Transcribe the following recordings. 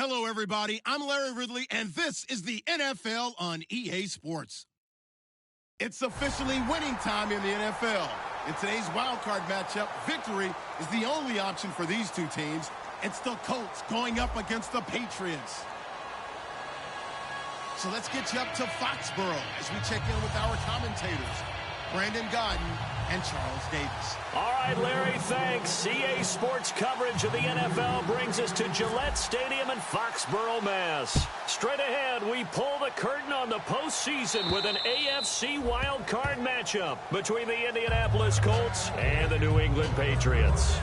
Hello, everybody. I'm Larry Ridley, and this is the NFL on EA Sports. It's officially winning time in the NFL. In today's Wildcard matchup, victory is the only option for these two teams. It's the Colts going up against the Patriots. So let's get you up to Foxborough as we check in with our commentators, Brandon Godden and Charles Davis. All right, Larry, thanks. EA Sports coverage of the NFL brings us to Gillette Stadium in Foxborough, Mass. Straight ahead, we pull the curtain on the postseason with an AFC wildcard matchup between the Indianapolis Colts and the New England Patriots.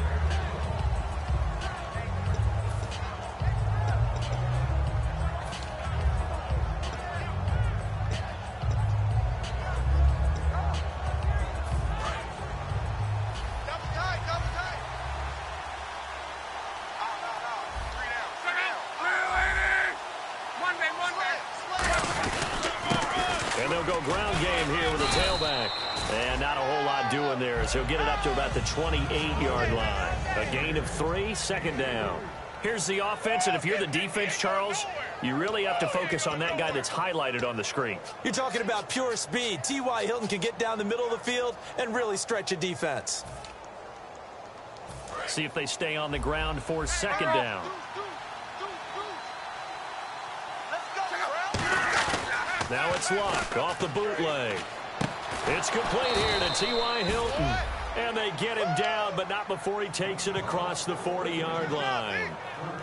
And they'll go ground game here with a tailback. And not a whole lot doing there, so he'll get it up to about the 28-yard line. A gain of 3, second down. Here's the offense, and if you're the defense, Charles, you really have to focus on that guy that's highlighted on the screen. You're talking about pure speed. T.Y. Hilton can get down the middle of the field and really stretch a defense. See if they stay on the ground for second down. Now it's Luck off the bootleg. It's complete here to T.Y. Hilton. And they get him down, but not before he takes it across the 40-yard line.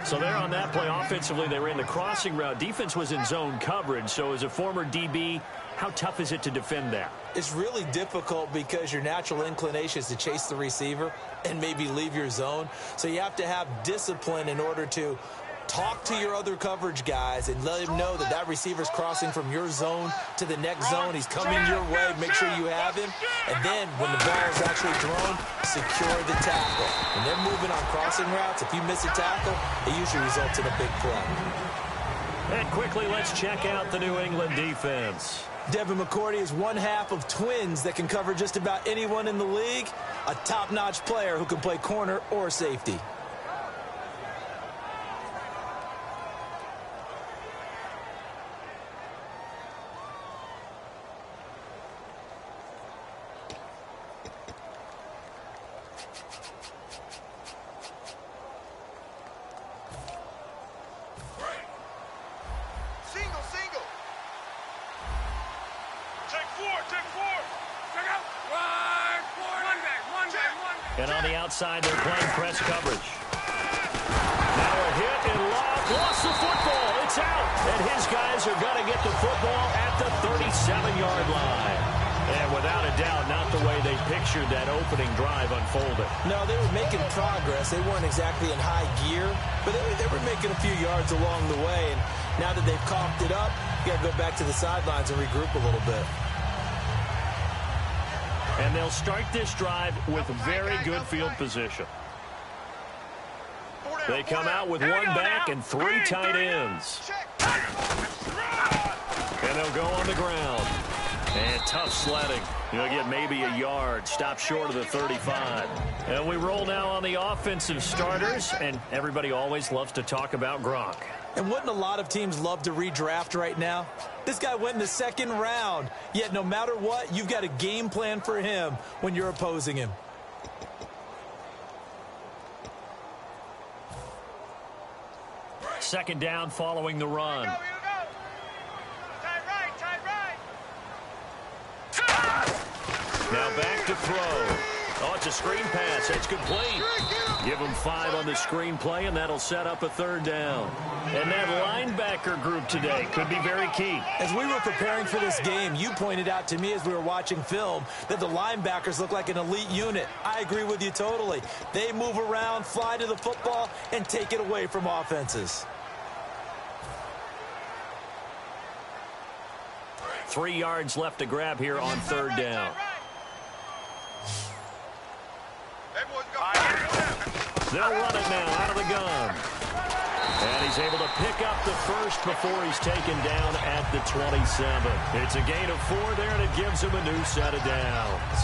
So there on that play, offensively, they ran the crossing route. Defense was in zone coverage. So as a former DB, how tough is it to defend that? It's really difficult because your natural inclination is to chase the receiver and maybe leave your zone. So you have to have discipline in order to talk to your other coverage guys and let him know that that receiver's crossing from your zone to the next zone. He's coming your way. Make sure you have him. And then when the ball is actually thrown, secure the tackle. When they're moving on crossing routes, if you miss a tackle, it usually results in a big play. And quickly, let's check out the New England defense. Devin McCourty is one half of twins that can cover just about anyone in the league. A top-notch player who can play corner or safety. And on the outside, they're playing press coverage. Now a hit, and Love lost the football. It's out. And his guys are going to get the football at the 37-yard line. And without a doubt, not the way they pictured that opening drive unfolded. No, they were making progress. They weren't exactly in high gear, but they were making a few yards along the way. And now that they've coughed it up, you got to go back to the sidelines and regroup a little bit. And they'll start this drive with very good field position. They come out with one back and 3 tight ends. And they'll go on the ground. And tough sledding. You'll get maybe a yard. Stop short of the 35. And we roll now on the offensive starters. And everybody always loves to talk about Gronk. And wouldn't a lot of teams love to redraft right now? This guy went in the 2nd round. Yet no matter what, you've got a game plan for him when you're opposing him. Second down following the run. Now back to throw. Oh, it's a screen pass. It's complete. Give him 5 on the screen play, and that'll set up a 3rd down. And that linebacker group today could be very key. As we were preparing for this game, you pointed out to me as we were watching film that the linebackers look like an elite unit. I agree with you totally. They move around, fly to the football, and take it away from offenses. 3 yards left to grab here on 3rd down. They'll run it now out of the gun. And he's able to pick up the first before he's taken down at the 27. It's a gain of 4 there, and it gives him a new set of downs.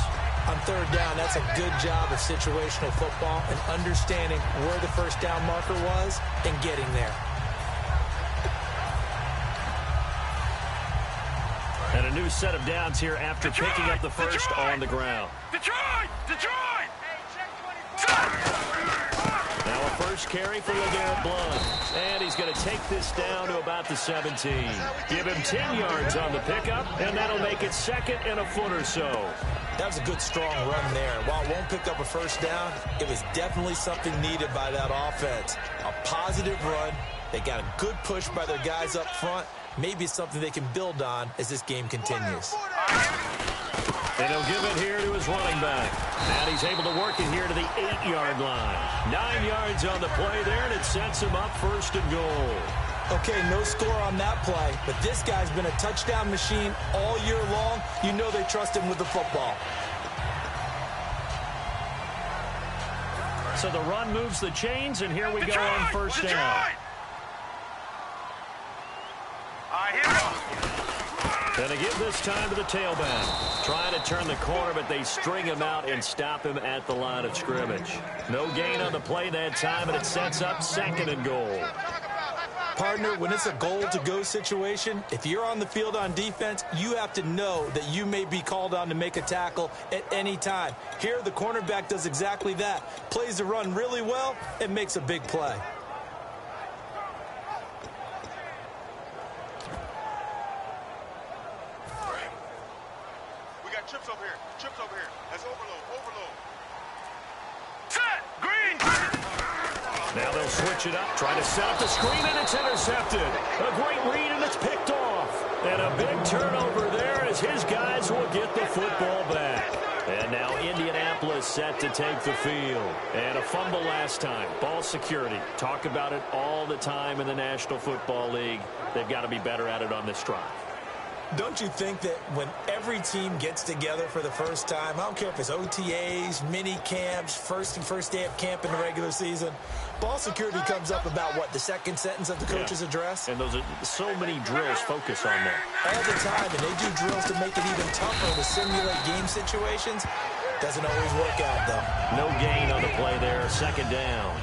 On 3rd down, that's a good job of situational football and understanding where the first down marker was and getting there. a new set of downs here after picking up the first on the ground. Detroit! Now a first carry for LeGarrette Blount. And he's going to take this down to about the 17. Give him 10 yards on the pickup, and that'll make it second and a foot or so. That was a good, strong run there. While it won't pick up a first down, it was definitely something needed by that offense. A positive run. They got a good push by their guys up front. Maybe it's something they can build on as this game continues. And he'll give it here to his running back. And he's able to work it here to the 8-yard line. 9 yards on the play there, and it sets him up first and goal. Okay, no score on that play, but this guy's been a touchdown machine all year long. You know they trust him with the football. So the run moves the chains, and here we go on first down. And they give this time to the tailback. Trying to turn the corner, but they string him out and stop him at the line of scrimmage. No gain on the play that time, and it sets up second and goal. Partner, when it's a goal-to-go situation, if you're on the field on defense, you have to know that you may be called on to make a tackle at any time. Here, the cornerback does exactly that. Plays the run really well and makes a big play. We got chips over here. Chips over here. That's overload. Set! Green! Now they'll switch it up, try to set up the screen, and it's intercepted. A great read, and it's picked off. And a big turnover there as his guys will get the football back. And now Indianapolis set to take the field. And a fumble last time. Ball security. Talk about it all the time in the National Football League. They've got to be better at it on this drive. Don't you think that when every team gets together for the first time, I don't care if it's OTAs, mini camps, first day of camp in the regular season, ball security comes up about, what, the second sentence of the coach's address? And those are so many drills focus on that. All the time, and they do drills to make it even tougher to simulate game situations. Doesn't always work out, though. No gain on the play there, second down.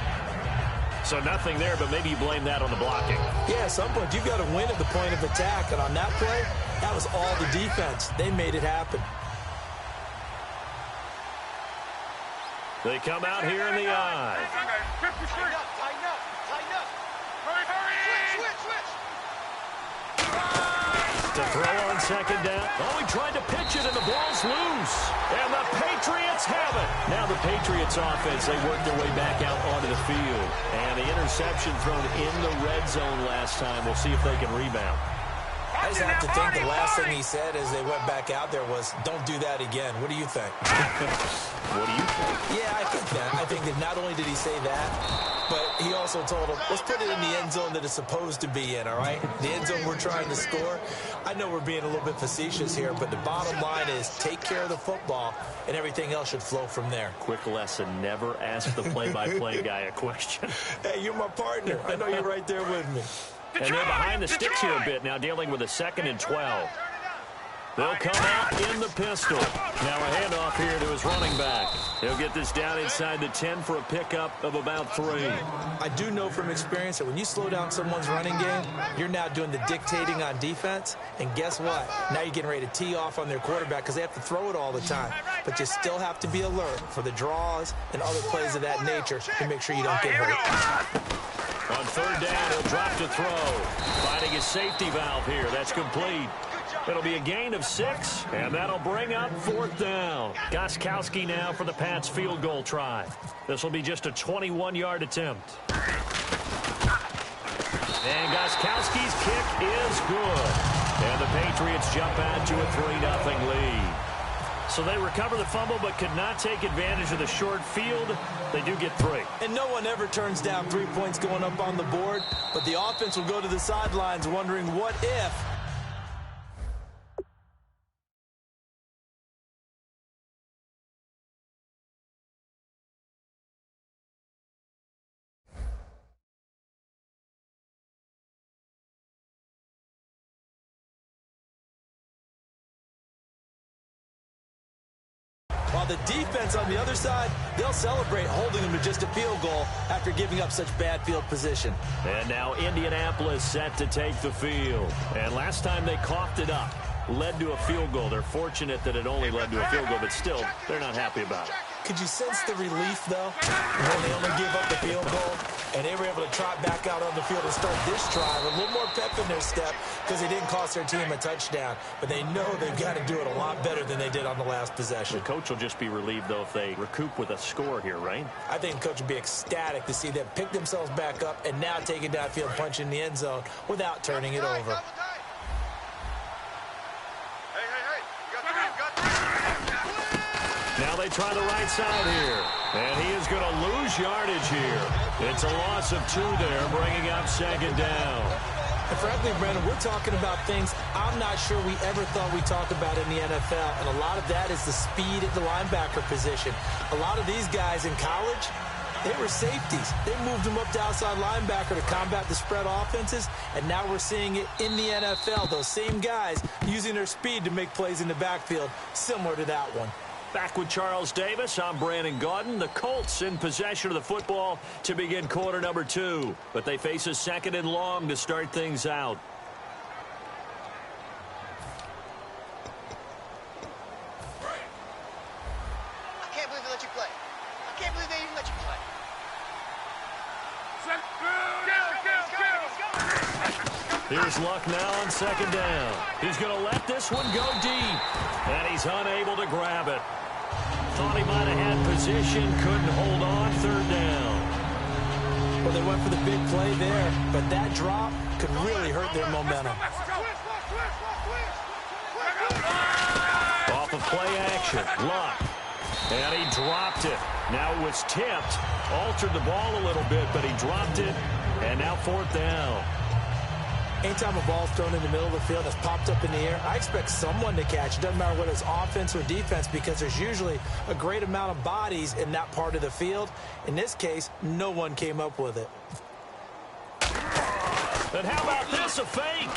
So nothing there, but maybe you blame that on the blocking. Yeah, at some point, you've got to win at the point of attack, and on that play, that was all the defense. They made it happen. They come out here in the eye. Tighten up. Hurry. Switch. To throw on second down. Oh, he tried to pitch it, and the ball's loose. And the Patriots have it. Now the Patriots offense, they worked their way back out onto the field. And the interception thrown in the red zone last time. We'll see if they can rebound. I just have to think the last thing he said as they went back out there was, don't do that again. What do you think? What do you think? Yeah, I think that. I think that not only did he say that, but he also told them, let's put it in the end zone that it's supposed to be in, all right? The end zone we're trying to score. I know we're being a little bit facetious here, but the bottom line is take care of the football, and everything else should flow from there. Quick lesson, never ask the play-by-play guy a question. Hey, you're my partner. I know you're right there with me. And they're behind the sticks here a bit now, dealing with a 2nd and 12. They'll come out in the pistol. Now a handoff here to his running back. He'll get this down inside the 10 for a pickup of about 3. I do know from experience that when you slow down someone's running game, you're now doing the dictating on defense. And guess what? Now you're getting ready to tee off on their quarterback because they have to throw it all the time. But you still have to be alert for the draws and other plays of that nature to make sure you don't get hurt. On 3rd down, he'll drop to throw. Finding his safety valve here. That's complete. It'll be a gain of 6, and that'll bring up 4th down. Gostkowski now for the Pats field goal try. This will be just a 21-yard attempt. And Gostkowski's kick is good. And the Patriots jump out to a 3-0 lead. So they recover the fumble but could not take advantage of the short field. They do get 3. And no one ever turns down 3 points going up on the board, but the offense will go to the sidelines wondering what if. While the defense on the other side, they'll celebrate holding them to just a field goal after giving up such bad field position. And now Indianapolis set to take the field. And last time they coughed it up. led to a field goal. They're fortunate that it only led to a field goal, but still, they're not happy about it. Could you sense the relief, though, when they only gave up the field goal and they were able to trot back out on the field and start this drive? A little more pep in their step because they didn't cost their team a touchdown. But they know they've got to do it a lot better than they did on the last possession. The coach will just be relieved, though, if they recoup with a score here, right? I think the coach would be ecstatic to see them pick themselves back up and now take it downfield, punch in the end zone without turning it over. Now they try the right side here. And he is going to lose yardage here. It's a loss of 2 there, bringing up second down. And frankly, Brandon, we're talking about things I'm not sure we ever thought we'd talk about in the NFL. And a lot of that is the speed at the linebacker position. A lot of these guys in college, they were safeties. They moved them up to outside linebacker to combat the spread offenses. And now we're seeing it in the NFL. Those same guys using their speed to make plays in the backfield, similar to that one. Back with Charles Davis, I'm Brandon Gaudin. The Colts in possession of the football to begin quarter number 2. But they face a 2nd and long to start things out. I can't believe they let you play. I can't believe they even let you play. Here's Luck now on 2nd down. He's going to let this one go deep. And he's unable to grab it. Thought he might have had position, couldn't hold on, 3rd down. Well, they went for the big play there, but that drop could really hurt their momentum. Off of play action, Luck. And he dropped it. Now it was tipped, altered the ball a little bit, but he dropped it, and now 4th down. Anytime a ball's thrown in the middle of the field that's popped up in the air, I expect someone to catch. It doesn't matter whether it's offense or defense because there's usually a great amount of bodies in that part of the field. In this case, no one came up with it. And how about this, a fake?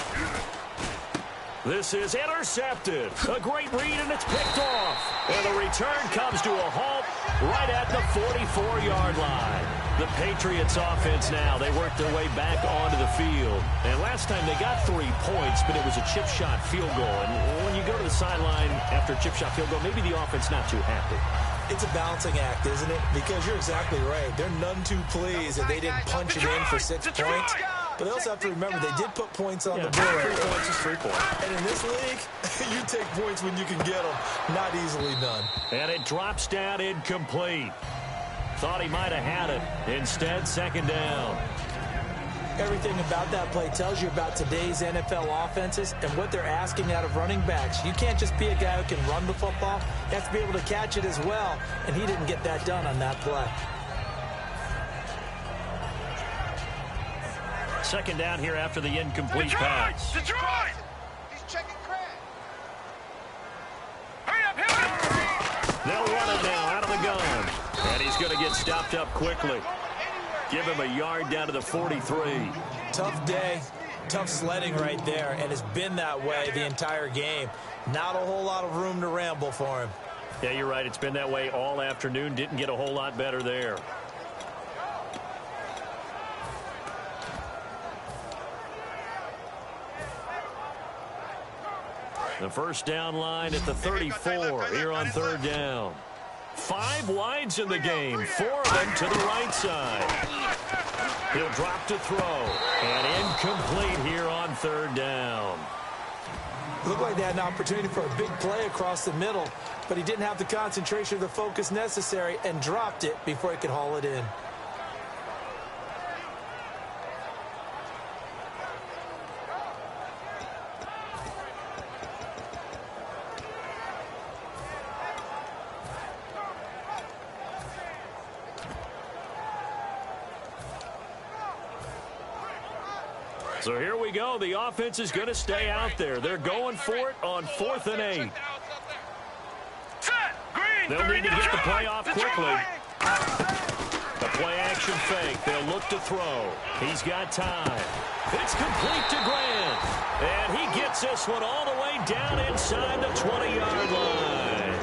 This is intercepted. A great read, and it's picked off. And the return comes to a halt right at the 44-yard line. The Patriots offense now, they worked their way back onto the field. And last time they got 3 points, but it was a chip shot field goal. And when you go to the sideline after a chip shot field goal, maybe the offense not too happy. It's a balancing act, isn't it? Because you're exactly right. They're none too pleased that they didn't punch it in for 6 points. But they also have to remember they did put points on the board. 3 points is 3 points. And in this league, you take points when you can get them. Not easily done. And it drops down incomplete. Thought he might have had it. Instead, 2nd down. Everything about that play tells you about today's NFL offenses and what they're asking out of running backs. You can't just be a guy who can run the football. You have to be able to catch it as well, and he didn't get that done on that play. 2nd down here after the incomplete pass. Detroit! He's checking crack. Hurry up, hit him! They'll run it now out of the gun. And he's going to get stopped up quickly. Give him a yard down to the 43. Tough day, tough sledding right there, and it's been that way the entire game. Not a whole lot of room to ramble for him. Yeah, you're right. It's been that way all afternoon. Didn't get a whole lot better there. The first down line at the 34 here on 3rd down. 5 wides in the game, 4 of them to the right side. He'll drop to throw, and incomplete here on 3rd down. Looked like they had an opportunity for a big play across the middle, but he didn't have the concentration or the focus necessary and dropped it before he could haul it in. So here we go. The offense is going to stay out there. They're going for it on 4th and 8. They'll need to get the play off quickly. The play action fake. They'll look to throw. He's got time. It's complete to Grant. And he gets this one all the way down inside the 20-yard line.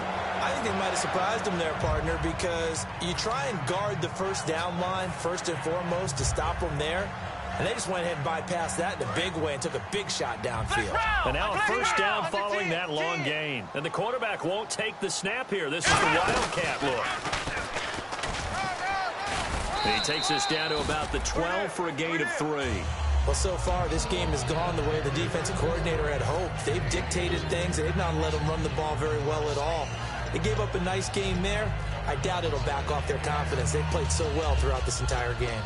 I think they might have surprised him there, partner, because you try and guard the first down line first and foremost to stop them there. And they just went ahead and bypassed that in a big way and took a big shot downfield. And now a first down following that long gain. And the quarterback won't take the snap here. This is the Wildcat look. And he takes us down to about the 12 for a gain of 3. Well, so far, this game has gone the way the defensive coordinator had hoped. They've dictated things, and they've not let them run the ball very well at all. They gave up a nice game there. I doubt it'll back off their confidence. They've played so well throughout this entire game.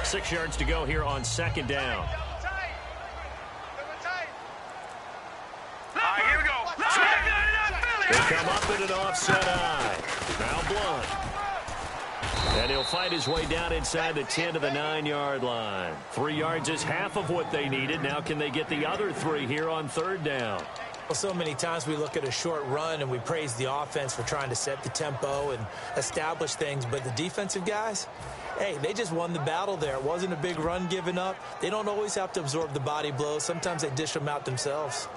Six yards to go here on second down. Here we go. They come up in an offset eye. Now Blunt. And he'll fight his way down inside the 10 to the 9-yard line. 3 yards is half of what they needed. Now can they get the other 3 here on third down? Well, so many times we look at a short run and we praise the offense for trying to set the tempo and establish things. But the defensive guys, hey, they just won the battle there. It wasn't a big run given up. They don't always have to absorb the body blows. Sometimes they dish them out themselves.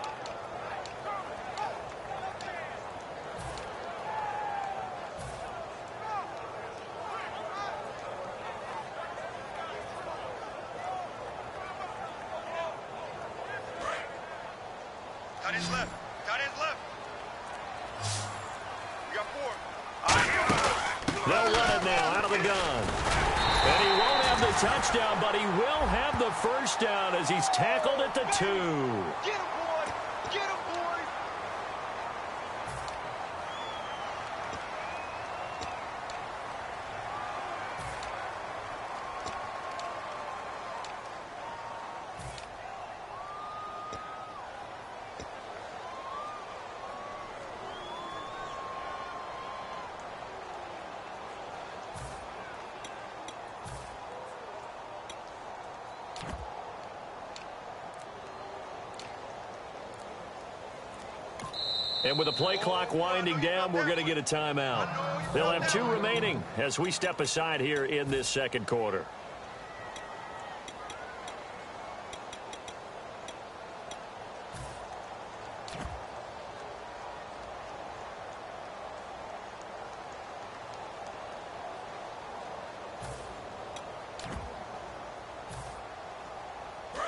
Cut his left. Cut his left. We got 4. They'll run it now out of the gun. And he won't have the touchdown, but he will have the first down as he's tackled at the 2. Get him, boy! Get him, boy! And with the play clock winding down, we're going to get a timeout. They'll have 2 remaining as we step aside here in this second quarter.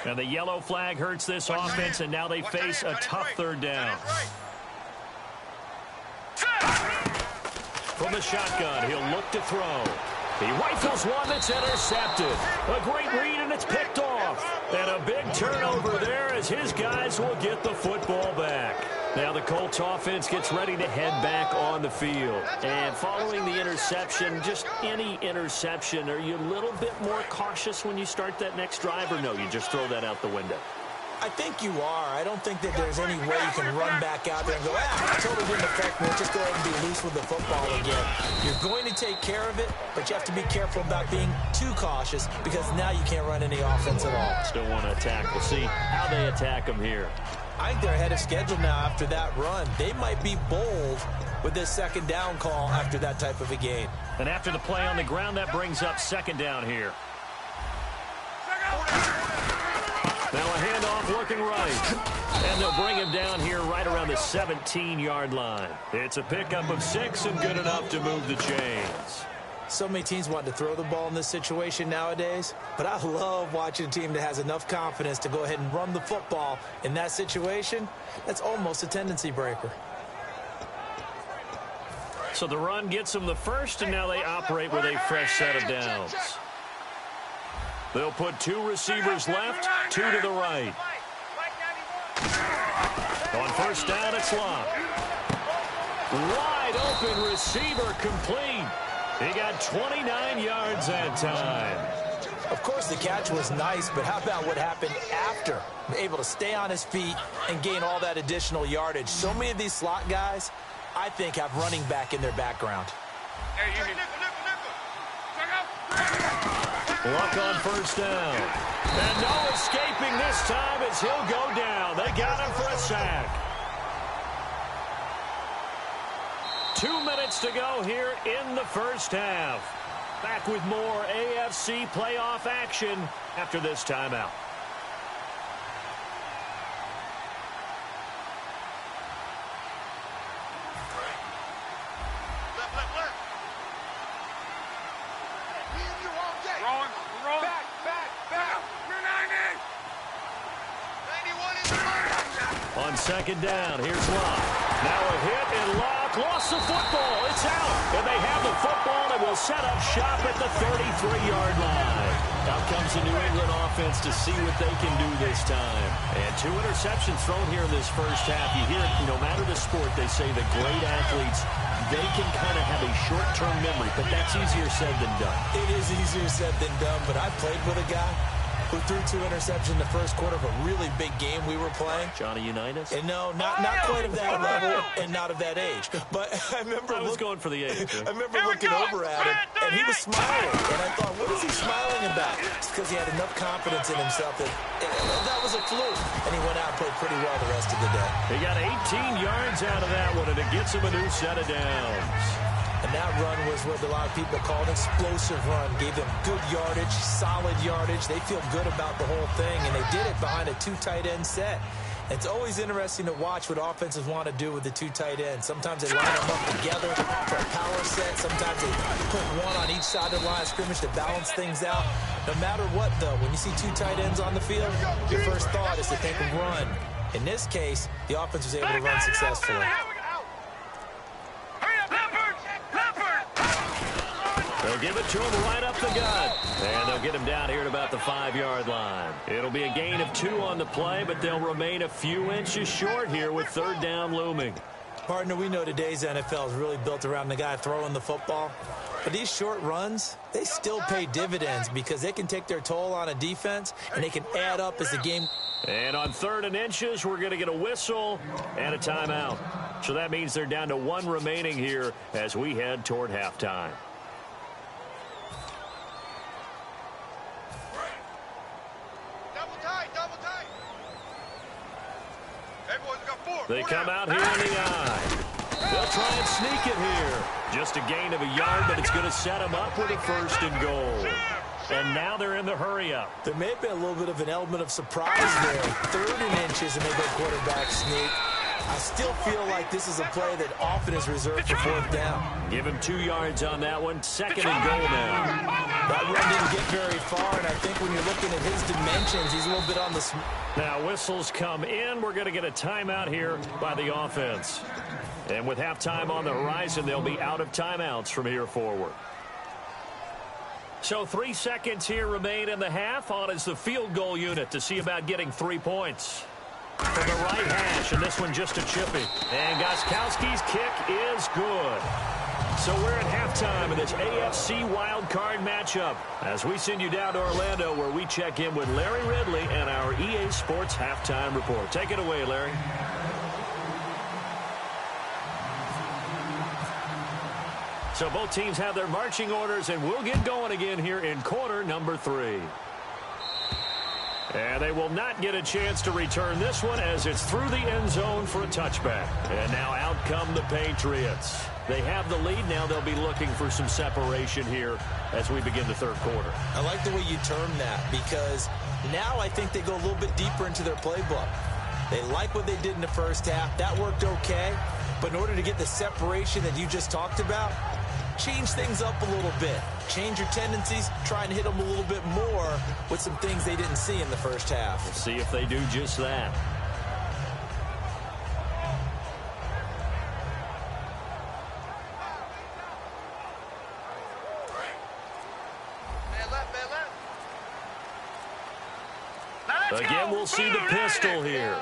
And the yellow flag hurts this offense, and now they face a tough third down. From the shotgun, he'll look to throw. He rifles one that's intercepted. A great read, and it's picked off. And a big turnover there as his guys will get the football back. Now the Colts offense gets ready to head back on the field. And following the interception, just any interception, are you a little bit more cautious when you start that next drive, or no, you just throw that out the window? I think you are. I don't think that there's any way you can run back out there and go, it totally didn't affect me. Just go ahead and be loose with the football again. You're going to take care of it, but you have to be careful about being too cautious because now you can't run any offense at all. Still want to attack. We'll see how they attack them here. I think they're ahead of schedule now after that run. They might be bold with this second down call after that type of a game. And after the play on the ground, that brings up second down here. Now a handoff looking right. And they'll bring him down here right around the 17-yard line. It's a pickup of 6 and good enough to move the chains. So many teams want to throw the ball in this situation nowadays, but I love watching a team that has enough confidence to go ahead and run the football in that situation. That's almost a tendency breaker. So the run gets them the first, and now they operate with a fresh set of downs. They'll put 2 receivers left, 2 to the right. On first down, it's Locke. Wide open receiver complete. He got 29 yards that time. Of course, the catch was nice, but how about what happened after? Able to stay on his feet and gain all that additional yardage. So many of these slot guys, I think, have running back in their background. Luck on first down. And no escaping this time as he'll go down. They got him for a sack. 2 minutes to go here in the first half. Back with more AFC playoff action after this timeout. On second down, here's Locke. Now a hit, and Locke lost the football. It's out, and they have the football and will set up shop at the 33-yard line. Out comes the New England offense to see what they can do this time. And 2 interceptions thrown here in this first half. You hear it, no matter the sport, they say the great athletes, they can kind of have a short-term memory, but that's easier said than done. It is easier said than done, but I played with a guy who threw 2 interceptions in the first quarter of a really big game we were playing. Johnny Unitas? And no, not quite of that level and not of that age. But I remember... I was going for the age. I remember looking over at him, and he was smiling. And I thought, what is he smiling about? It's because he had enough confidence in himself that was a fluke. And he went out and played pretty well the rest of the day. He got 18 yards out of that one, and it gets him a new set of downs. And that run was what a lot of people call an explosive run. Gave them good yardage, solid yardage. They feel good about the whole thing, and they did it behind a 2 tight end set. It's always interesting to watch what offenses want to do with the 2 tight ends. Sometimes they line them up together for a power set. Sometimes they put one on each side of the line of scrimmage to balance things out. No matter what, though, when you see 2 tight ends on the field, your first thought is to think of run. In this case, the offense was able to run successfully. They'll give it to him right up the gut. And they'll get him down here at about the 5-yard line. It'll be a gain of 2 on the play, but they'll remain a few inches short here with 3rd down looming. Partner, we know today's NFL is really built around the guy throwing the football. But these short runs, they still pay dividends because they can take their toll on a defense, and they can add up as the game. And on 3rd and inches, we're going to get a whistle and a timeout. So that means they're down to 1 remaining here as we head toward halftime. They come out here in the eye. They'll try and sneak it here. Just a gain of a yard, but it's going to set them up with a 1st and goal. And now they're in the hurry-up. There may have been a little bit of an element of surprise there. 3rd and inches, and they go quarterback sneak. I still feel like this is a play that often is reserved for 4th down. Give him 2 yards on that one. 2nd and goal now. That run didn't get very far, and I think when you're looking at his dimensions, he's a little bit on the... Now whistles come in. We're going to get a timeout here by the offense. And with halftime on the horizon, they'll be out of timeouts from here forward. So 3 seconds here remain in the half. On is the field goal unit to see about getting 3 points. From the right hash, and this one just a chippy. And Gostkowski's kick is good. So we're at halftime of this AFC Wildcard matchup as we send you down to Orlando where we check in with Larry Ridley and our EA Sports Halftime Report. Take it away, Larry. So both teams have their marching orders, and we'll get going again here in quarter number 3. And they will not get a chance to return this one as it's through the end zone for a touchback. And now out come the Patriots. They have the lead. Now they'll be looking for some separation here as we begin the 3rd quarter. I like the way you term that because now I think they go a little bit deeper into their playbook. They like what they did in the first half. That worked okay. But in order to get the separation that you just talked about, change things up a little bit. Change your tendencies. Try and hit them a little bit more with some things they didn't see in the first half. We'll see if they do just that. Again, we'll see the pistol here.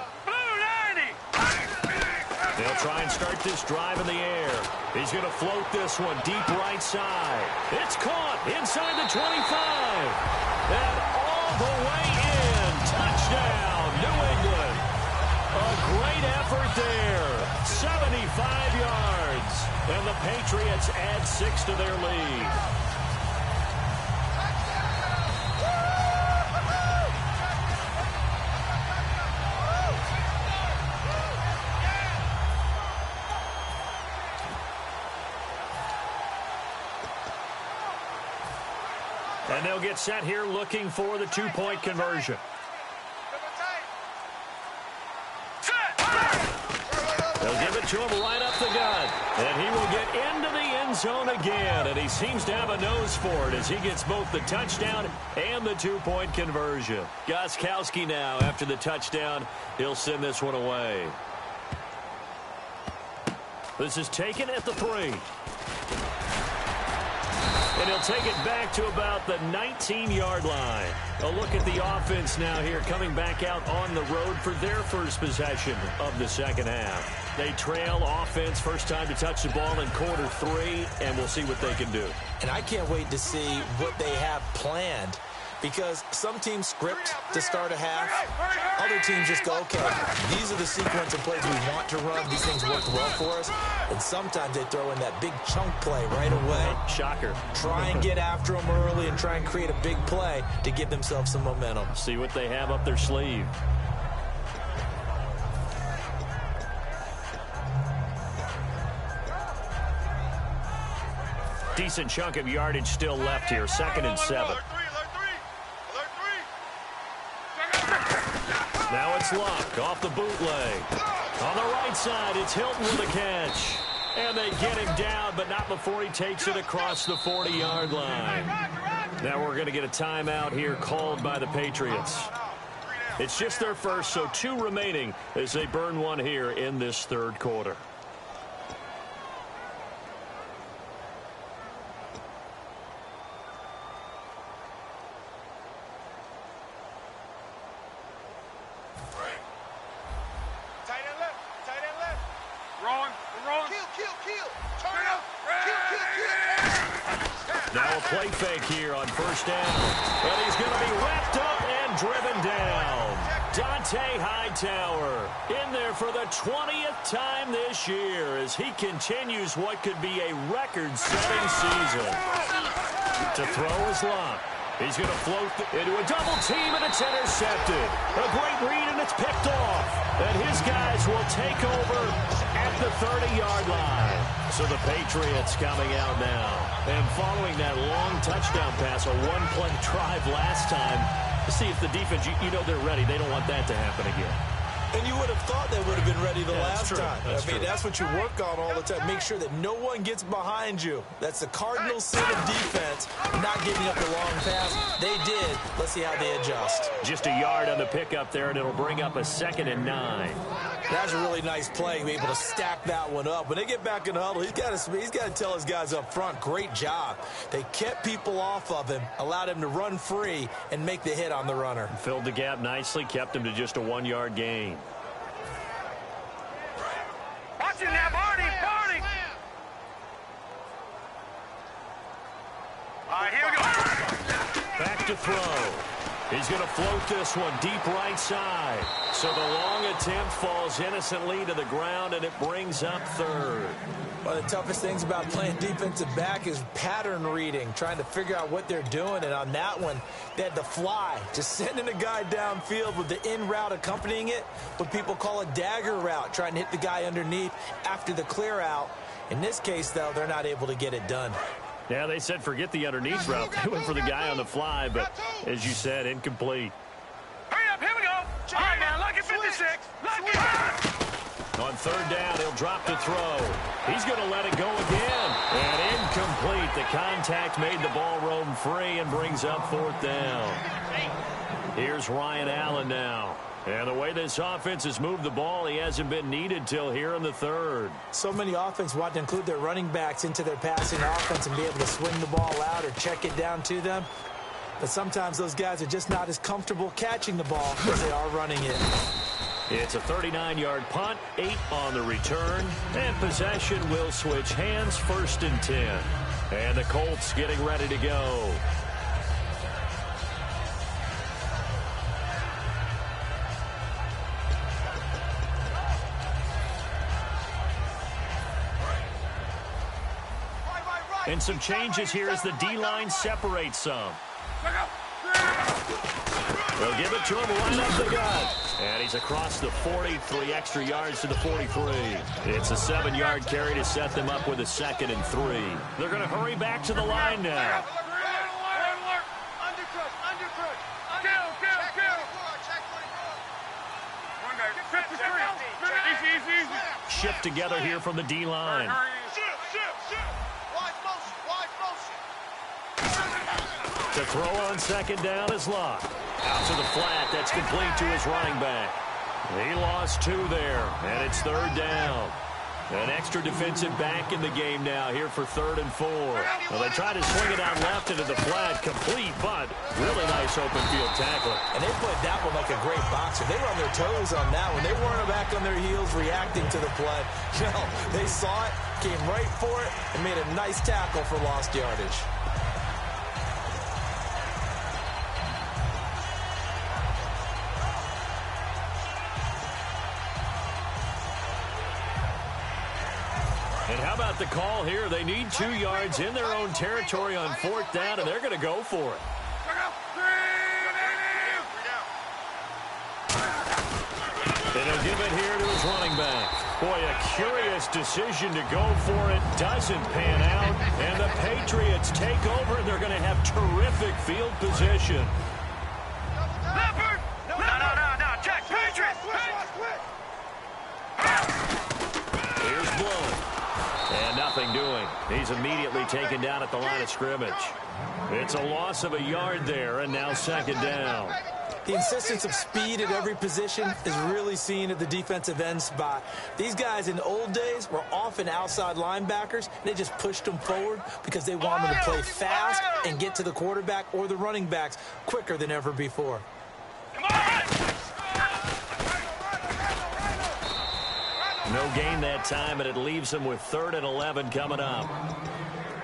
They'll try and start this drive in the air. He's going to float this one deep right side. It's caught inside the 25. And all the way in. Touchdown, New England. A great effort there. 75 yards. And the Patriots add 6 to their lead. And they'll get set here looking for the two-point conversion. They'll give it to him right up the gut. And he will get into the end zone again. And he seems to have a nose for it as he gets both the touchdown and the two-point conversion. Gostkowski now, after the touchdown, he'll send this one away. This is taken at the 3. And he'll take it back to about the 19-yard line. A look at the offense now here, coming back out on the road for their first possession of the second half. They trail offense, first time to touch the ball in quarter 3, and we'll see what they can do. And I can't wait to see what they have planned, because some teams script to start a half. Other teams just go, okay, these are the sequence of plays we want to run. These things work well for us. And sometimes they throw in that big chunk play right away. Shocker. Try and get after them early and try and create a big play to give themselves some momentum. See what they have up their sleeve. Decent chunk of yardage still left here. 2nd and 7. Now it's Luck off the bootleg. On the right side, it's Hilton with a catch. And they get him down, but not before he takes it across the 40-yard line. Now we're going to get a timeout here called by the Patriots. It's just their first, so 2 remaining as they burn one here in this third quarter. Now a play fake here on first down. And he's going to be wrapped up and driven down. Dante Hightower in there for the 20th time this year as he continues what could be a record-setting season. To throw is Luck. He's going to float into a double team, and it's intercepted. A great read, and it's picked off. And his guys will take over at the 30-yard line. So the Patriots coming out now. And following that long touchdown pass, a one-play drive last time, to see if the defense, you know they're ready. They don't want that to happen again. And you would have thought they would have been ready the last time. That's what you work on all the time. Make sure that no one gets behind you. That's the cardinal sin of defense, not giving up the long pass. They did. Let's see how they adjust. Just a yard on the pickup there, and it'll bring up a 2nd and 9. That's a really nice play, to be able to stack that one up. When they get back in the huddle, he's got to tell his guys up front, great job. They kept people off of him, allowed him to run free, and make the hit on the runner. Filled the gap nicely, kept him to just a 1-yard gain. Watch it now, Barney! All right, here we go. Back to throw. He's going to float this one deep right side. So the long attempt falls innocently to the ground, and it brings up 3rd. One of the toughest things about playing defensive back is pattern reading, trying to figure out what they're doing. And on that one, they had the fly, just sending a guy downfield with the in route accompanying it, what people call a dagger route, trying to hit the guy underneath after the clear out. In this case, though, they're not able to get it done. Yeah, they said forget the underneath route. They went for the guy on the fly, but as you said, incomplete. Hurry up, here we go. All right, now, Lucky 56. Lucky. On 3rd down, he'll drop to throw. He's going to let it go again. And incomplete. The contact made the ball roam free and brings up 4th down. Here's Ryan Allen now. And the way this offense has moved the ball, he hasn't been needed till here in the 3rd. So many offense want to include their running backs into their passing offense and be able to swing the ball out or check it down to them. But sometimes those guys are just not as comfortable catching the ball as they are running it. It's a 39-yard punt, 8 on the return, and possession will switch hands, 1st and 10. And the Colts getting ready to go. And some changes here as the D-line separates some. They'll give it to him right up the gut. And he's across the 40, 3 extra yards to the 43. It's a 7-yard carry to set them up with a 2nd and 3. They're going to hurry back to the line now. Shift together here from the D-line. The throw on second down is locked. Out to the flat. That's complete to his running back. He lost 2 there, and it's third down. An extra defensive back in the game now here for 3rd and 4. Well, they tried to swing it out left into the flat, complete, but really nice open field tackling. And they played that one like a great boxer. They were on their toes on that one. They weren't back on their heels reacting to the play. No, they saw it, came right for it, and made a nice tackle for lost yardage. And how about the call here? They need 2 yards in their own territory on 4th down, and they're going to go for it. And he'll give it here to his running back. Boy, a curious decision to go for it. Doesn't pan out. And the Patriots take over, and they're going to have terrific field position. No, check, Patriots! Here's Blood. And nothing doing. He's immediately taken down at the line of scrimmage. It's a loss of a yard there, and now 2nd down. The insistence of speed at every position is really seen at the defensive end spot. These guys in the old days were often outside linebackers. They just pushed them forward because they wanted to play fast and get to the quarterback or the running backs quicker than ever before. No gain that time, and it leaves him with 3rd and 11 coming up.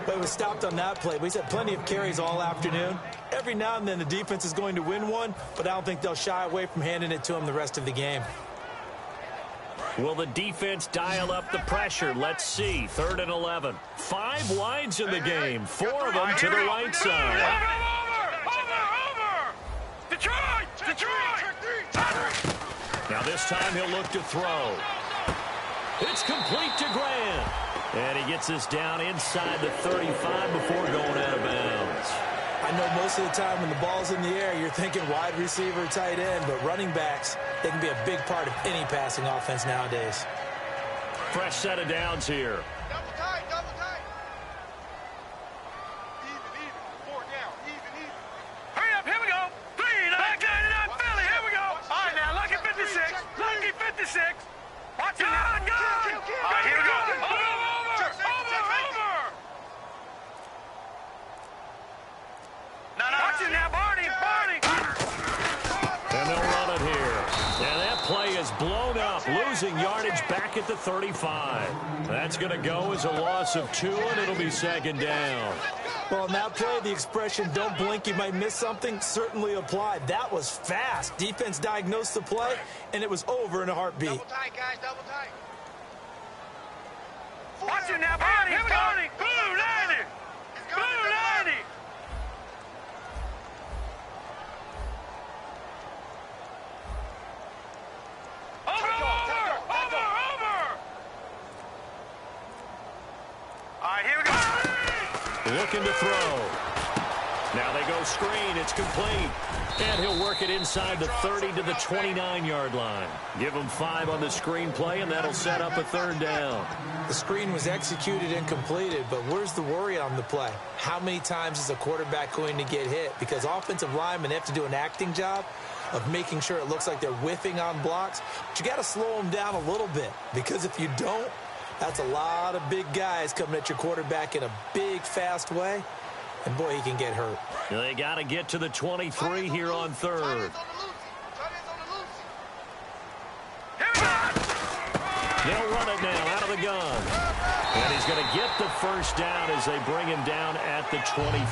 But it was stopped on that play. We've had plenty of carries all afternoon. Every now and then the defense is going to win one, but I don't think they'll shy away from handing it to him the rest of the game. Will the defense dial up the pressure? Let's see. 3rd and 11. 5 wides in the game. 4 of them to the right side. Over! Detroit! Now this time he'll look to throw. It's complete to Grant. And he gets this down inside the 35 before going out of bounds. I know most of the time when the ball's in the air, you're thinking wide receiver, tight end, but running backs, they can be a big part of any passing offense nowadays. Fresh set of downs here. Double tight. Even. 4 down, even. Hurry up, here we go. 3, back 99, Philly, here we go. All right, now, lucky 56. Watch it now. Go! All right, here we go. Over! Watch it now, Barney! And they'll run it here. And that play is blown up, losing yardage back at the 35. That's going to go as a loss of 2, and it'll be 2nd down. Well, in that play, the expression, don't blink, you might miss something, certainly applied. That was fast. Defense diagnosed the play, and it was over in a heartbeat. Double tight, guys, double tight. Watch it now, Barney! Blue 90! Blue 90! Over! All right, here we go. Looking to throw. Now they go screen. It's complete. And he'll work it inside the 30 to the 29-yard line. Give him 5 on the screen play, and that'll set up a 3rd down. The screen was executed and completed, but where's the worry on the play? How many times is a quarterback going to get hit? Because offensive linemen have to do an acting job of making sure it looks like they're whiffing on blocks. But you got to slow them down a little bit, because if you don't, that's a lot of big guys coming at your quarterback in a big, fast way. And, boy, he can get hurt. They got to get to the 23 here on 3rd. They'll run it now out of the gun. And he's going to get the 1st down as they bring him down at the 23.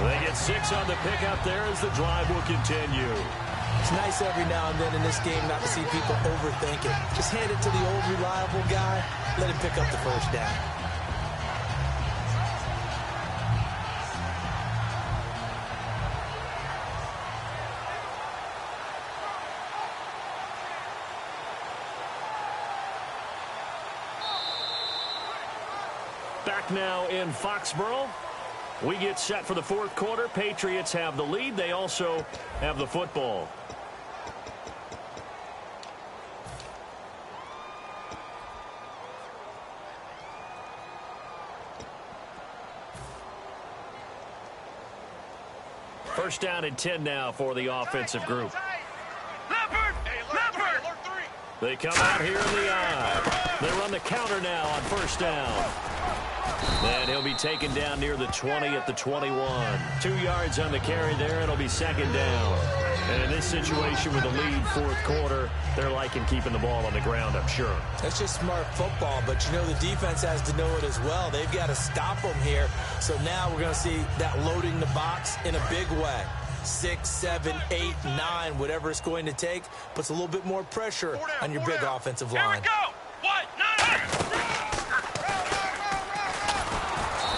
They get 6 on the pickup there as the drive will continue. It's nice every now and then in this game not to see people overthink it. Just hand it to the old reliable guy. Let him pick up the 1st down. Back now in Foxborough. We get set for the 4th quarter. Patriots have the lead. They also have the football. First down and 10 now for the offensive group. Leopard! Leopard! They come out here in the eye. They run the counter now on first down. And he'll be taken down near the 20 at the 21. 2 yards on the carry there. It'll be second down. And in this situation with a lead fourth quarter, they're liking keeping the ball on the ground, I'm sure. That's just smart football, but you know the defense has to know it as well. They've got to stop them here. So now we're going to see that loading the box in a big way. 6, 7, 8, 9, whatever it's going to take, puts a little bit more pressure on your big offensive line. Here we go! What?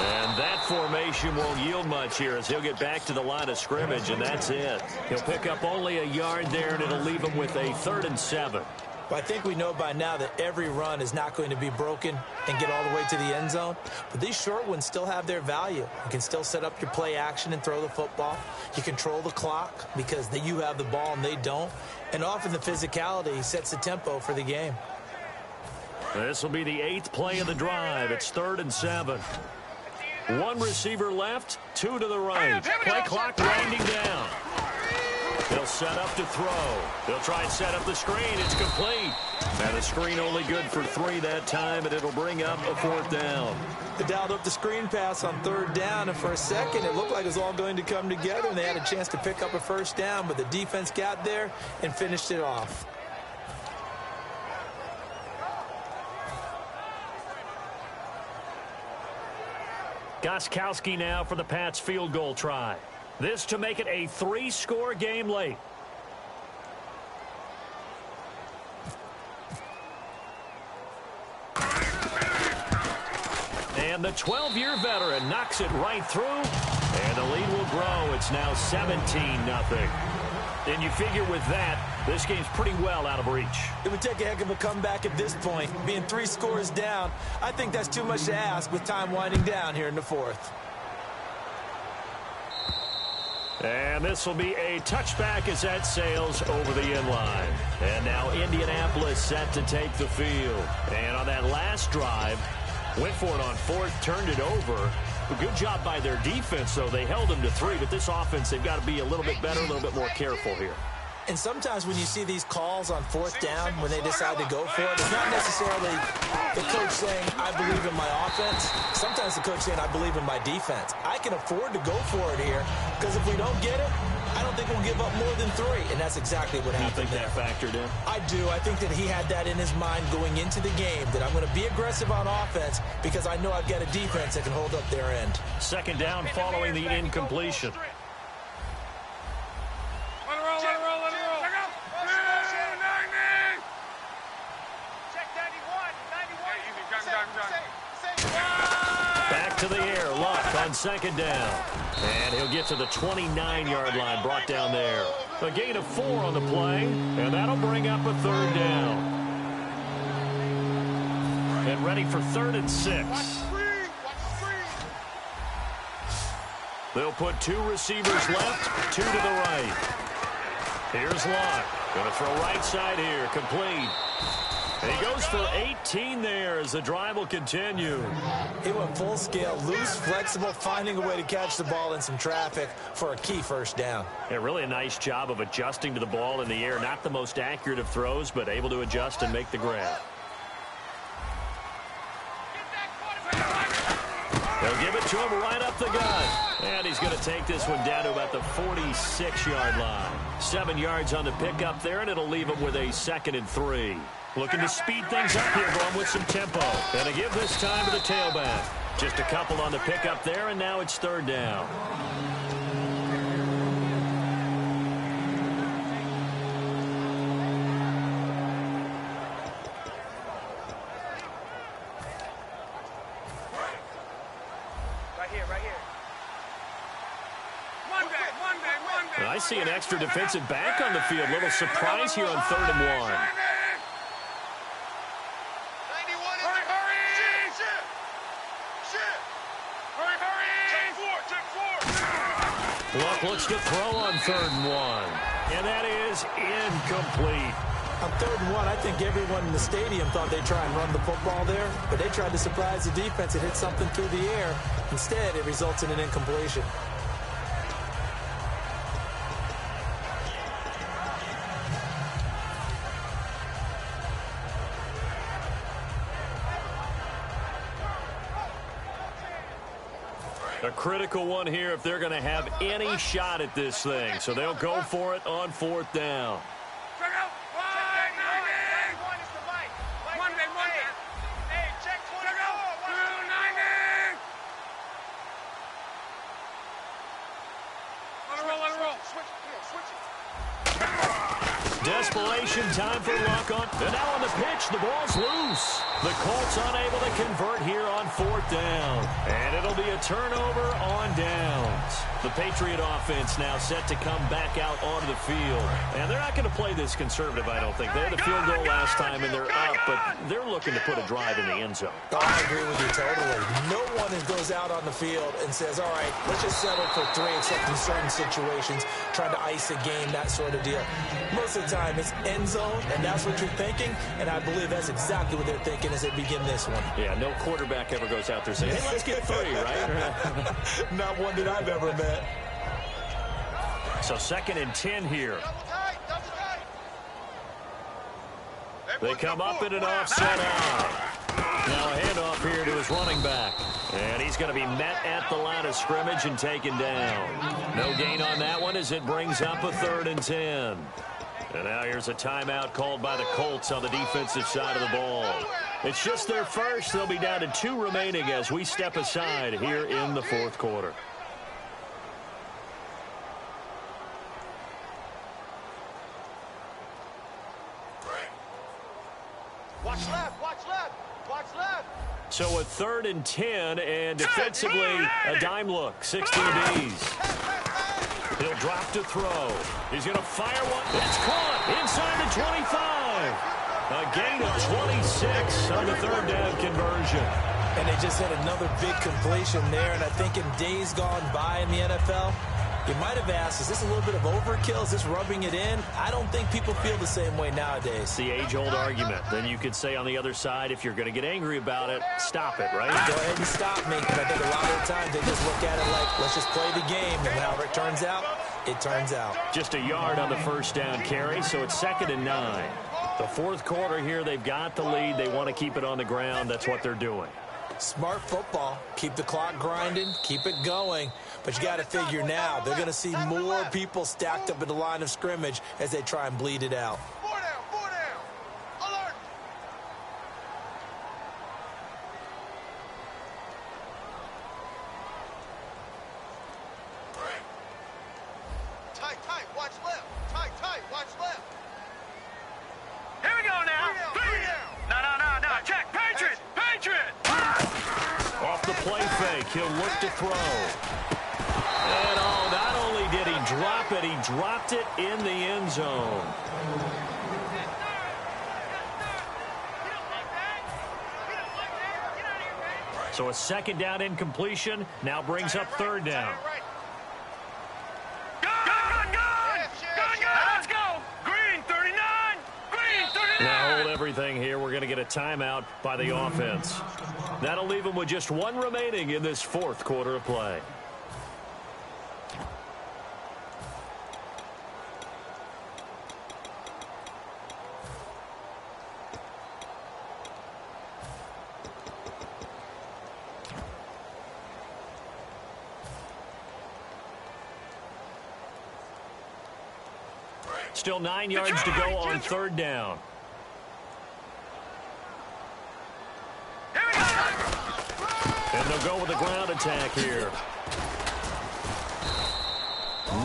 And that formation won't yield much here as he'll get back to the line of scrimmage, and that's it. He'll pick up only a yard there, and it'll leave him with a 3rd and 7. Well, I think we know by now that every run is not going to be broken and get all the way to the end zone. But these short ones still have their value. You can still set up your play action and throw the football. You control the clock because you have the ball and they don't. And often the physicality sets the tempo for the game. This will be the 8th play of the drive. It's 3rd and 7. 1 receiver left, 2 to the right. Play clock winding down. He'll set up to throw. He'll try and set up the screen. It's complete. And the screen only good for 3 that time, and it'll bring up a 4th down. They dialed up the screen pass on 3rd down, and for a second it looked like it was all going to come together, and they had a chance to pick up a 1st down, but the defense got there and finished it off. Gostkowski now for the Pats field goal try. This to make it a 3-score game late. And the 12-year veteran knocks it right through, and the lead will grow. It's now 17-0. And you figure with that, this game's pretty well out of reach. It would take a heck of a comeback at this point. Being 3 scores down, I think that's too much to ask with time winding down here in the 4th. And this will be a touchback as that sails over the end line. And now Indianapolis set to take the field. And on that last drive, went for it on 4th, turned it over. A good job by their defense, though. They held them to 3, but this offense, they've got to be a little bit better, a little bit more careful here. And sometimes when you see these calls on 4th down, when they decide to go for it, it's not necessarily the coach saying, I believe in my offense. Sometimes the coach saying, I believe in my defense. I can afford to go for it here, because if we don't get it, I don't think we'll give up more than 3. And that's exactly what happened there. You think that factored in? I do. I think that he had that in his mind going into the game, that I'm going to be aggressive on offense because I know I've got a defense that can hold up their end. 2nd down following the incompletion. Let it roll, let it roll, let it roll. Check 91. Back to the air. Luck on 2nd down. And he'll get to the 29-yard line, brought down there. A gain of 4 on the play, and that'll bring up a 3rd down. And ready for 3rd and 6. They'll put 2 receivers left, 2 to the right. Here's Luck. Going to throw right side here. Complete. And he goes for 18 there as the drive will continue. He went full scale, loose, flexible, finding a way to catch the ball in some traffic for a key 1st down. Yeah, really a nice job of adjusting to the ball in the air. Not the most accurate of throws, but able to adjust and make the grab. They'll give it to him right up the gut. And he's going to take this one down to about the 46-yard line. 7 yards on the pickup there, and it'll leave him with a 2nd and 3. Looking to speed things up here, going with some tempo. And to give this time to the tailback. Just a couple on the pickup there, and now it's 3rd down. Right here. One day. I see an extra defensive back on the field. Little surprise here on 3rd and 1. Luck looks to throw on 3rd and 1. And that is incomplete. On 3rd and 1, I think everyone in the stadium thought they'd try and run the football there, but they tried to surprise the defense and hit something through the air. Instead, it results in an incompletion. A critical one here if they're going to have any shot at this thing. So they'll go for it on 4th down. Desperation time for luck on. And now on the pitch, the ball's loose. The Colts unable to convert here on 4th down. And it'll be a turnover on downs. The Patriot offense now set to come back out onto the field. And they're not going to play this conservative, I don't think. They had the field goal last time, and they're up, but they're looking to put a drive in the end zone. I agree with you totally. No one goes out on the field and says, all right, let's just settle for 3, except in certain situations, trying to ice a game, that sort of deal. Most of the time, it's end zone, and that's what you're thinking, and I believe that's exactly what they're thinking as they begin this one. Yeah, no quarterback ever goes out there saying, hey, let's get 3, right? Not one that I've ever met. So 2nd and 10 here. They come up in an offset eye. Now a handoff here to his running back. And he's going to be met at the line of scrimmage and taken down. No gain on that one as it brings up a 3rd and 10. And now here's a timeout called by the Colts on the defensive side of the ball. It's just their first. They'll be down to 2 remaining as we step aside here in the 4th quarter. Watch left, watch left, watch left. So a 3rd and 10, and defensively a dime look, 16 Ds. He'll drop to throw. He's going to fire one. It's caught inside the 25. A gain of 26 on the 3rd down conversion. And they just had another big completion there, and I think in days gone by in the NFL, you might have asked, is this a little bit of overkill? Is this rubbing it in? I don't think people feel the same way nowadays. The age-old argument. Then you could say on the other side, if you're going to get angry about it, stop it, right? Go ahead and stop me. But I think a lot of the times they just look at it like, let's just play the game. And however it turns out, it turns out. Just a yard on the 1st down carry, so it's 2nd and 9. The 4th quarter here, they've got the lead. They want to keep it on the ground. That's what they're doing. Smart football. Keep the clock grinding. Keep it going. But you got to figure now, they're going to see more people stacked up at the line of scrimmage as they try and bleed it out. 4 down, 4 down. Alert. Tight, tight, watch left. Tight, tight, watch left. Here we go now. 3 down. No. Check. Patriot. Off the play fake, he'll look to throw. And not only did he drop it, he dropped it in the end zone. So a 2nd down incompletion now brings up 3rd down. Let's go. Green 39. Now hold everything here. We're going to get a timeout by the offense. That'll leave them with just 1 remaining in this 4th quarter of play. Still 9 yards to go on 3rd down. And they'll go with the ground attack here.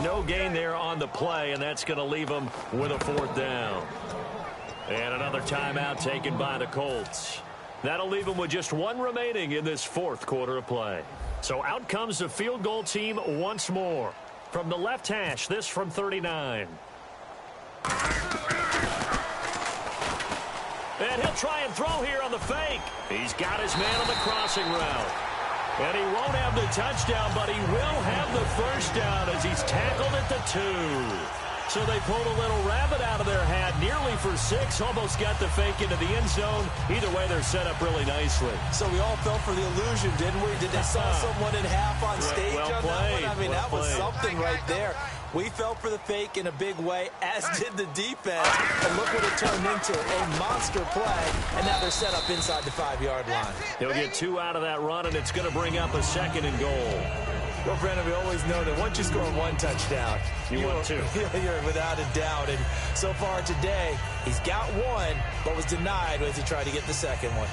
No gain there on the play, and that's going to leave them with a 4th down. And another timeout taken by the Colts. That'll leave them with just 1 remaining in this 4th quarter of play. So out comes the field goal team once more. From the left hash, this from 39. And he'll try and throw here on the fake. He's got his man on the crossing route. And he won't have the touchdown, but he will have the 1st down as he's tackled at the 2. So they pulled a little rabbit out of their hat, nearly for 6, almost got the fake into the end zone. Either way, they're set up really nicely. So we all fell for the illusion, didn't we? Did they saw someone in half on stage on that one? I mean, that was something right there. We fell for the fake in a big way, as did the defense. And look what it turned into, a monster play. And now they're set up inside the 5-yard line. He'll get 2 out of that run, and it's going to bring up a 2nd and goal. Well, Brandon, we always know that once you score 1 touchdown, you want 2. You're without a doubt. And so far today, he's got 1, but was denied as he tried to get the 2nd one.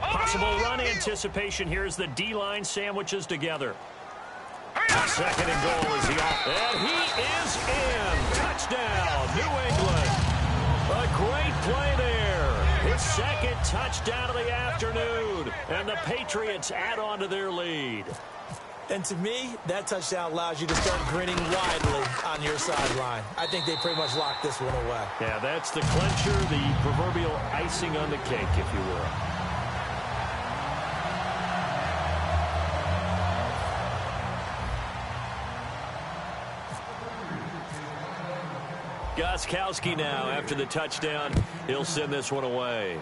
Possible run anticipation here as the D-line sandwiches together. 2nd and goal is he off. And he is in. Touchdown, New England. A great play there. His 2nd touchdown of the afternoon. And the Patriots add on to their lead. And to me, that touchdown allows you to start grinning widely on your sideline. I think they pretty much locked this one away. Yeah, that's the clincher, the proverbial icing on the cake, if you will. Gostkowski now after the touchdown. He'll send this one away.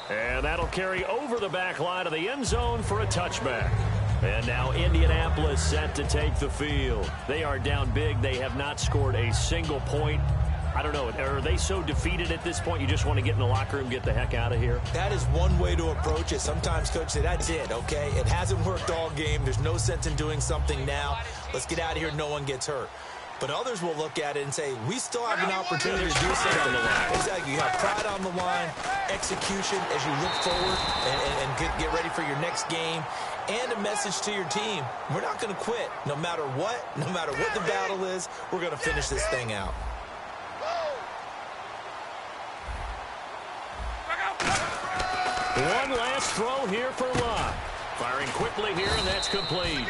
And that'll carry over the back line of the end zone for a touchback. And now Indianapolis set to take the field. They are down big. They have not scored a single point. I don't know. Are they so defeated at this point you just want to get in the locker room, get the heck out of here? That is one way to approach it. Sometimes coach say, that's it, okay? It hasn't worked all game. There's no sense in doing something now. Let's get out of here. No one gets hurt. But others will look at it and say, we still have an opportunity to do something. Exactly. You have pride on the line, execution as you look forward and get ready for your next game, and a message to your team. We're not going to quit no matter what the battle is. We're going to finish this thing out. One last throw here for Locke. Firing quickly here, and that's complete.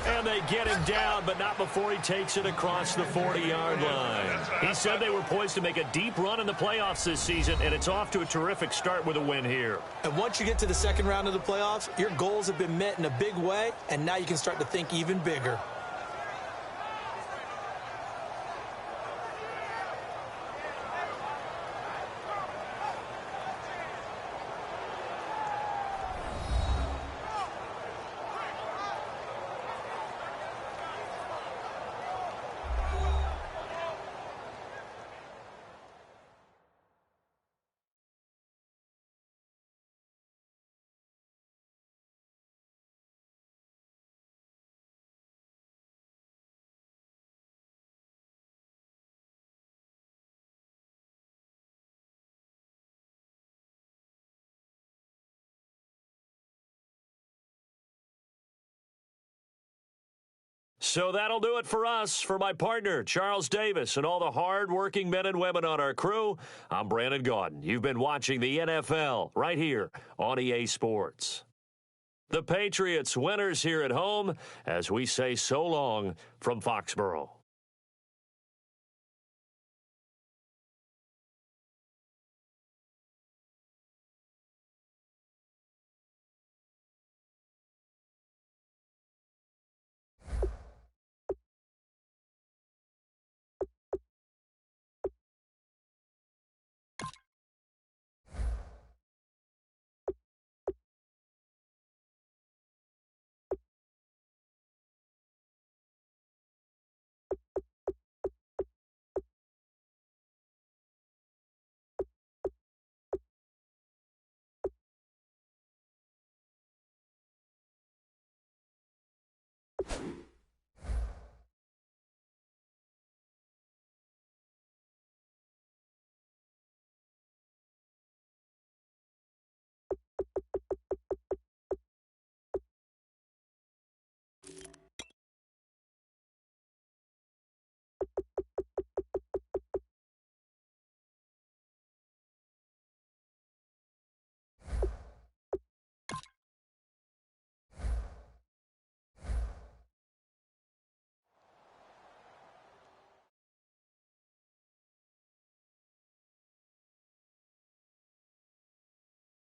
And they get him down, but not before he takes it across the 40-yard line. He said they were poised to make a deep run in the playoffs this season, and it's off to a terrific start with a win here. And once you get to the 2nd round of the playoffs, your goals have been met in a big way, and now you can start to think even bigger. So that'll do it for us. For my partner, Charles Davis, and all the hard-working men and women on our crew, I'm Brandon Gaudin. You've been watching the NFL right here on EA Sports. The Patriots winners here at home as we say so long from Foxborough.